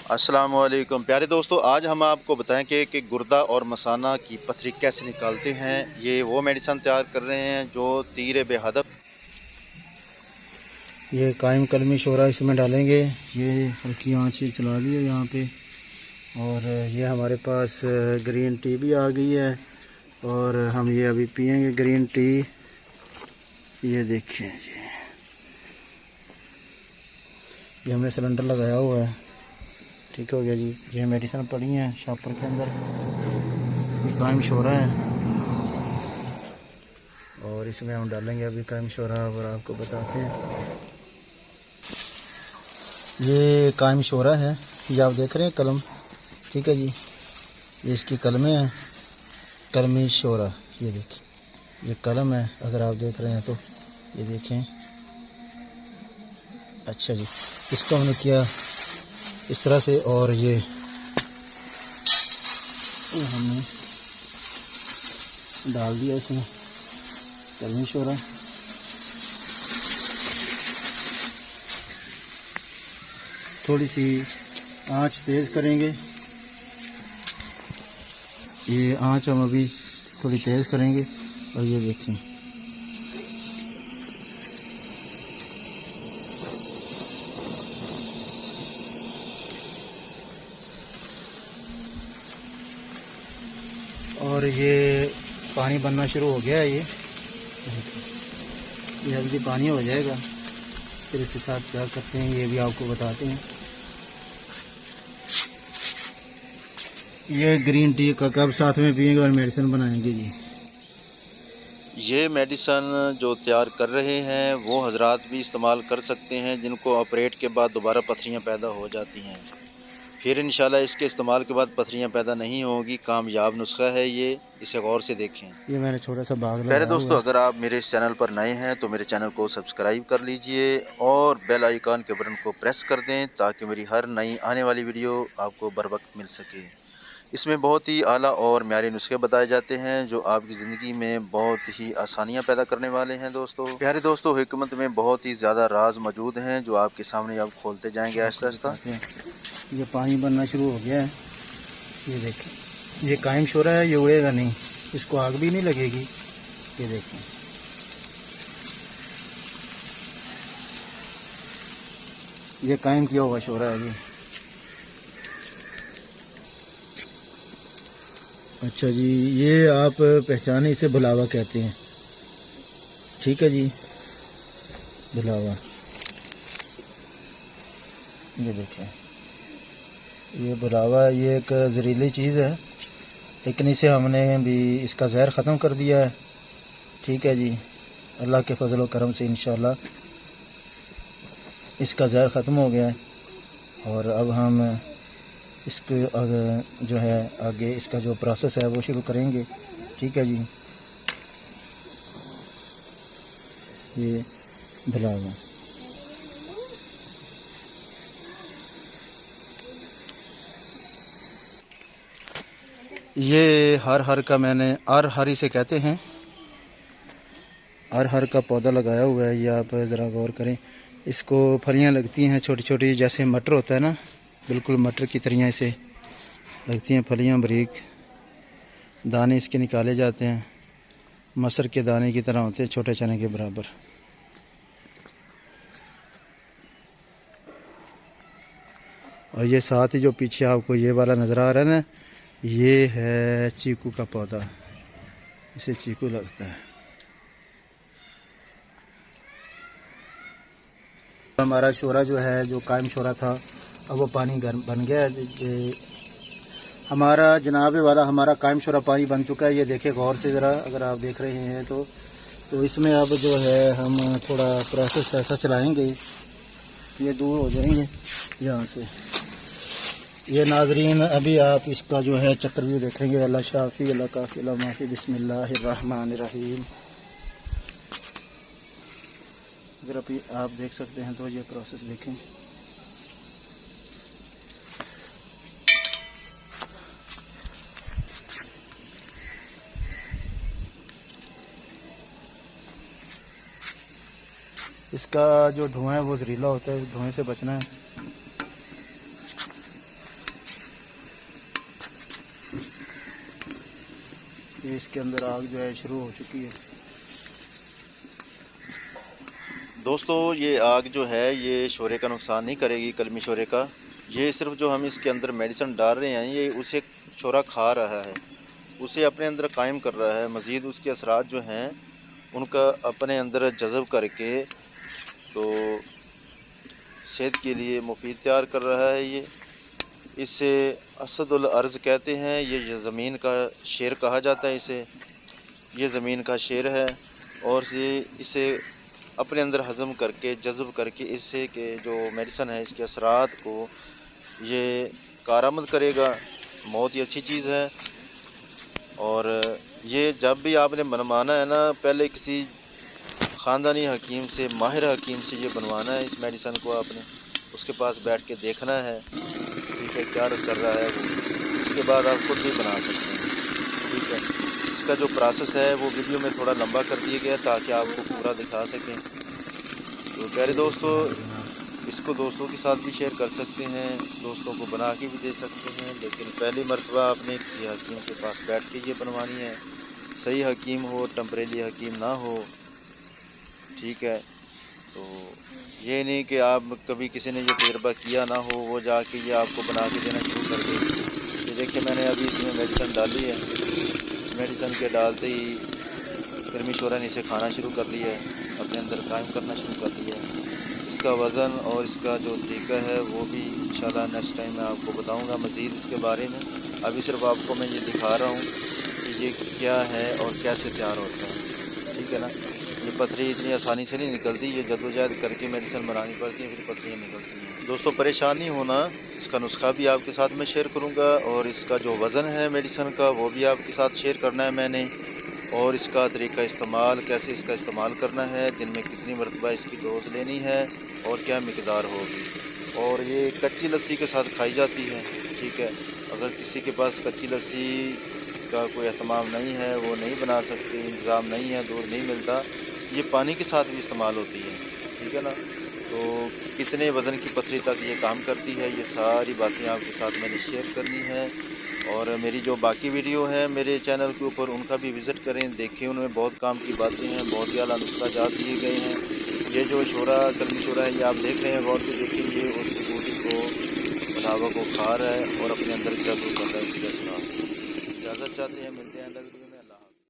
अस्सलामुअलैकुम प्यारे दोस्तों, आज हम आपको बताएंगे कि गुर्दा और मसाना की पथरी कैसे निकालते हैं। ये वो मेडिसन तैयार कर रहे हैं जो तीर बेहदफ। ये कायम कलमी शोरा इसमें डालेंगे। ये हल्की आंच चला दी है यहाँ पे। और ये हमारे पास ग्रीन टी भी आ गई है और हम ये अभी पियेंगे ग्रीन टी। ये देखें जी, ये हमने सिलेंडर लगाया हुआ है। ठीक हो गया जी। ये मेडिसिन पड़ी हैं शॉपर के अंदर। ये कायम शोरा है और इसमें हम डालेंगे अभी कायम शोरा और आपको बताते हैं। ये कायम शोरा है, ये आप देख रहे हैं कलम। ठीक है जी, ये इसकी कलमें हैं, कलमी शोरा। ये देखें, ये कलम है अगर आप देख रहे हैं तो। ये देखें। अच्छा जी, इसको हमने किया इस तरह से और ये हमने डाल दिया इसमें कलमी शोरा। थोड़ी सी आंच तेज़ करेंगे। ये आंच हम अभी थोड़ी तेज़ करेंगे और ये देखें, और ये पानी बनना शुरू हो गया है। ये जल्दी पानी हो जाएगा। फिर इसके साथ क्या करते हैं ये भी आपको बताते हैं। ये ग्रीन टी का कप साथ में पिएंगे और मेडिसिन बनाएंगे जी। ये मेडिसन जो तैयार कर रहे हैं वो हजरात भी इस्तेमाल कर सकते हैं जिनको ऑपरेट के बाद दोबारा पथरियाँ पैदा हो जाती हैं। फिर इंशाल्लाह इसके इस्तेमाल के बाद पथरियाँ पैदा नहीं होगी। कामयाब नुस्खा है ये, इसे गौर से देखें। ये मैंने छोटा सा बाग लगाया प्यारे हुआ दोस्तों, है। अगर आप मेरे इस चैनल पर नए हैं तो मेरे चैनल को सब्सक्राइब कर लीजिए और बेल आइकन के बटन को प्रेस कर दें ताकि मेरी हर नई आने वाली वीडियो आपको बर वक्त मिल सके। इसमें बहुत ही आला और म्यारी नुस्खे बताए जाते हैं जो आपकी ज़िंदगी में बहुत ही आसानियां पैदा करने वाले हैं। दोस्तों प्यारे दोस्तों, हिकमत में बहुत ही ज़्यादा राज मौजूद हैं जो आपके सामने अब खोलते जाएंगे आहिस्ता आहिस्ता। ये पानी बनना शुरू हो गया है। ये देखें, ये कायम शोरा है, ये उड़ेगा नहीं, इसको आग भी नहीं लगेगी। ये देखें, ये कायम किया हुआ शोरा है ये। अच्छा जी, ये आप पहचाने, इसे भुलावा कहते हैं। ठीक है जी, भुलावा। ये देखें, ये भुलावा, ये एक जहरीली चीज़ है लेकिन इसे हमने भी इसका जहर ख़त्म कर दिया है। ठीक है जी, अल्लाह के फजल व करम से इंशाल्लाह इसका जहर ख़त्म हो गया है। और अब हम इसको जो है आगे इसका जो प्रोसेस है वो शुरू करेंगे। ठीक है जी, ये भुलावा। ये हर का मैंने हर इसे कहते हैं, हर का पौधा लगाया हुआ है। ये आप ज़रा गौर करें, इसको फलियां लगती हैं छोटी छोटी, जैसे मटर होता है ना, बिल्कुल मटर की तरह इसे लगती हैं फलियां बारीक। दाने इसके निकाले जाते हैं, मसर के दाने की तरह होते हैं, छोटे चने के बराबर। और ये साथ ही जो पीछे आपको ये वाला नज़र आ रहा है ना, ये है चीकू का पौधा, इसे चीकू लगता है। हमारा शोरा जो है, जो कायम शोरा था, अब वो पानी गर्म बन गया है। हमारा जनाबे वाला हमारा कायम शोरा पानी बन चुका है। ये देखें गौर से ज़रा, अगर आप देख रहे हैं तो इसमें अब जो है हम थोड़ा प्रोसेस ऐसा चलाएंगे, ये दूर हो जाएंगे यहाँ से। ये नाजरीन, अभी आप इसका जो है चक्रव्यूह देखेंगे। अल्लाह शाफी, अल्लाह काफी, अल्लाह माफी, बिस्मिल्लाहिर्रहमानिर्रहीम। अगर अभी आप देख सकते हैं तो ये प्रोसेस देखें। इसका जो धुआं है वो जहरीला होता है, धुएं से बचना है। ये इसके अंदर आग जो है शुरू हो चुकी है। दोस्तों ये आग जो है ये शोरे का नुकसान नहीं करेगी, कलमी शोरे का। ये सिर्फ जो हम इसके अंदर मेडिसिन डाल रहे हैं ये उसे शोरा खा रहा है, उसे अपने अंदर कायम कर रहा है। मज़ीद उसके असरात जो हैं उनका अपने अंदर जज़ब करके तो सेहत के लिए मुफीद तैयार कर रहा है। ये इसे असदुल अर्ज़ कहते हैं। ये ज़मीन का शेर कहा जाता है इसे। ये ज़मीन का शेर है और इसे अपने अंदर हज़म करके जज़ब करके इससे के जो मेडिसिन है इसके असरात को ये कारामद करेगा। बहुत ही अच्छी चीज़ है। और ये जब भी आपने बनवाना है ना, पहले किसी ख़ानदानी हकीम से, माहिर हकीम से ये बनवाना है। इस मेडिसिन को आपने उसके पास बैठ के देखना है, ठीक है, क्या कर रहा है वो। उसके बाद आप खुद भी बना सकते हैं, ठीक है। इसका जो प्रोसेस है वो वीडियो में थोड़ा लंबा कर दिया गया ताकि आपको पूरा दिखा सकें। तो प्यारे दोस्तों, इसको दोस्तों के साथ भी शेयर कर सकते हैं, दोस्तों को बना के भी दे सकते हैं। लेकिन पहली मरतबा आपने किसी हकीम के पास बैठ के ये बनवानी है। सही हकीम हो, टेम्परेरी हकीम ना हो, ठीक है। तो ये नहीं कि आप कभी किसी ने ये तजर्बा किया ना हो वो जाके ये आपको बना के देना शुरू कर दे। ये देखिए मैंने अभी इसमें मेडिसिन डाली है। इस मेडिसिन के डालते ही कलमी शोरा ने इसे खाना शुरू कर लिया है, अपने अंदर कायम करना शुरू कर दिया है। इसका वज़न और इसका जो तरीका है वो भी इंशाल्लाह नेक्स्ट टाइम मैं आपको बताऊंगा मज़ीद इसके बारे में। अभी सिर्फ आपको मैं ये दिखा रहा हूँ कि ये क्या है और कैसे तैयार होता है, ठीक है ना। ये पथरी इतनी आसानी से नहीं निकलती, ये जद्दोजहद करके मेडिसिन बनानी पड़ती है, फिर पथरियाँ निकलती हैं। दोस्तों परेशान नहीं होना, इसका नुस्खा भी आपके साथ मैं शेयर करूँगा और इसका जो वज़न है मेडिसिन का वो भी आपके साथ शेयर करना है मैंने। और इसका तरीका इस्तेमाल, कैसे इसका इस्तेमाल करना है, दिन में कितनी मरतबा इसकी डोज़ लेनी है और क्या मिकदार होगी। और ये कच्ची लस्सी के साथ खाई जाती है, ठीक है। अगर किसी के पास कच्ची लस्सी का कोई एहतमाम नहीं है, वो नहीं बना सकते, इंतज़ाम नहीं है, दूध नहीं मिलता, ये पानी के साथ भी इस्तेमाल होती है, ठीक है ना। तो कितने वज़न की पथरी तक ये काम करती है, ये सारी बातें आपके साथ मैंने शेयर करनी है। और मेरी जो बाकी वीडियो है मेरे चैनल के ऊपर उनका भी विज़िट करें, देखें, उनमें बहुत काम की बातें हैं, बहुत ही आला नुस्खा जात दिए गए हैं। ये जो शोरा, कलमी शोरा है, ये आप देख रहे हैं, गौर से देखेंगे, उस बूटी को, बढ़ावा को खा रहा है और अपने अंदर जज़्ब कर रहा है। इसके असरात इजाज़त चाहते हैं।